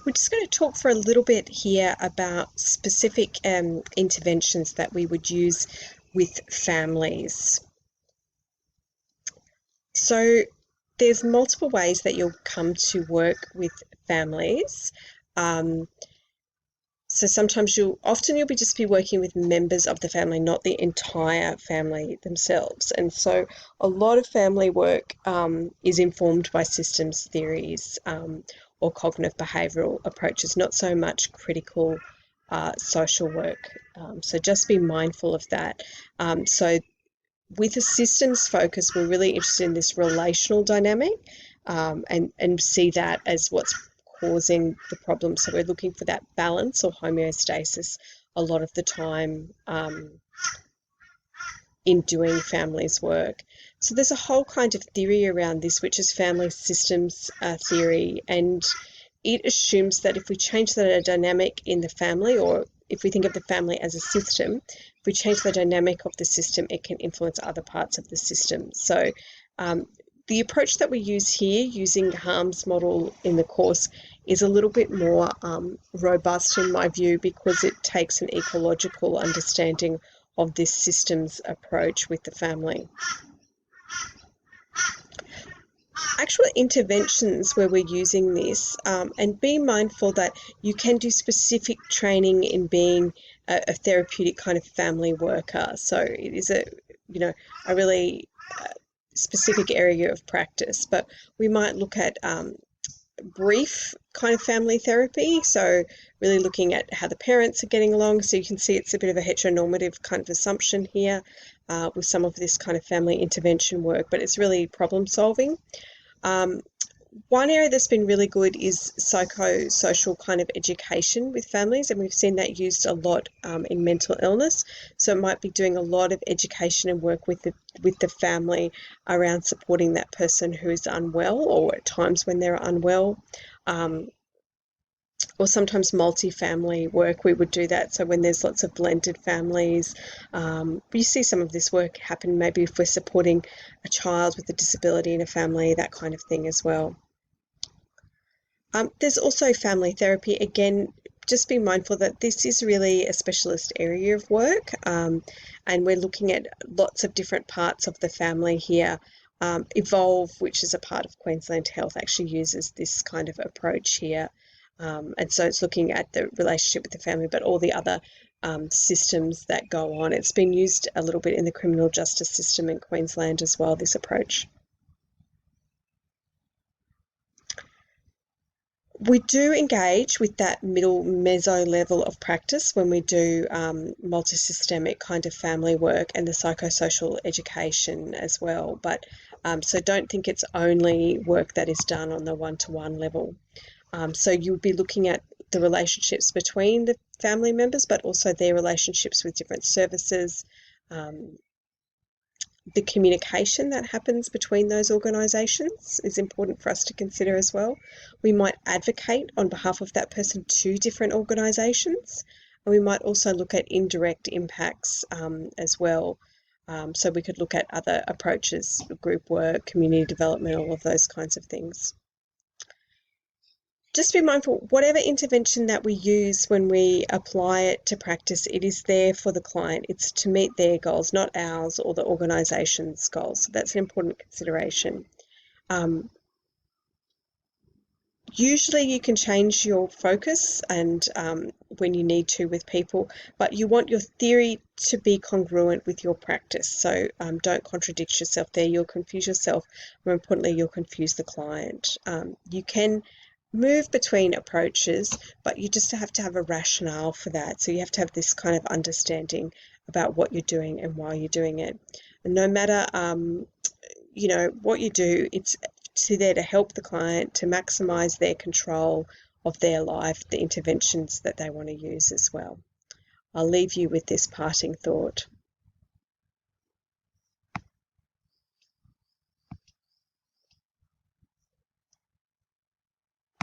We're just going to talk for a little bit here about specific interventions that we would use with families. So there's multiple ways that you'll come to work with families. Um, so sometimes often you'll just be working with members of the family, not the entire family themselves. And so a lot of family work is informed by systems theories or cognitive behavioural approaches, not so much critical social work. So just be mindful of that. So with a systems focus, we're really interested in this relational dynamic and see that as what's causing the problem. So we're looking for that balance or homeostasis a lot of the time in doing families work. So there's a whole kind of theory around this, which is family systems theory, and it assumes that if we change the dynamic in the family, or if we think of the family as a system, if we change the dynamic of the system, it can influence other parts of the system. So the approach that we use here, using Harm's model in the course, is a little bit more robust in my view, because it takes an ecological understanding of this systems approach with the family. Actual interventions where we're using this, and be mindful that you can do specific training in being a therapeutic kind of family worker. So it is a really specific area of practice, but we might look at brief kind of family therapy, so really looking at how the parents are getting along. So you can see it's a bit of a heteronormative kind of assumption here with some of this kind of family intervention work, but it's really problem solving. One area that's been really good is psychosocial kind of education with families, and we've seen that used a lot in mental illness. So it might be doing a lot of education and work with the family around supporting that person who is unwell, or at times when they're unwell, or sometimes multi-family work, we would do that. So when there's lots of blended families, you see some of this work happen maybe if we're supporting a child with a disability in a family, that kind of thing as well. There's also family therapy. Again, just be mindful that this is really a specialist area of work, and we're looking at lots of different parts of the family here. Evolve, which is a part of Queensland Health, actually uses this kind of approach here. And so it's looking at the relationship with the family, but all the other systems that go on. It's been used a little bit in the criminal justice system in Queensland as well, this approach. We do engage with that middle meso level of practice when we do multisystemic kind of family work and the psychosocial education as well. But so don't think it's only work that is done on the one-to-one level. So you'll be looking at the relationships between the family members, but also their relationships with different services, the communication that happens between those organisations is important for us to consider as well. We might advocate on behalf of that person to different organisations, and we might also look at indirect impacts as well. So we could look at other approaches, group work, community development, all of those kinds of things. Just be mindful, whatever intervention that we use when we apply it to practice, it is there for the client. It's to meet their goals, not ours or the organisation's goals. So that's an important consideration. Usually you can change your focus and when you need to with people, but you want your theory to be congruent with your practice. So don't contradict yourself there. You'll confuse yourself. More importantly, you'll confuse the client. You can move between approaches, but you just have to have a rationale for that. So you have to have this kind of understanding about what you're doing and why you're doing it. And no matter, what you do, it's there to help the client to maximise their control of their life, the interventions that they want to use as well. I'll leave you with this parting thought.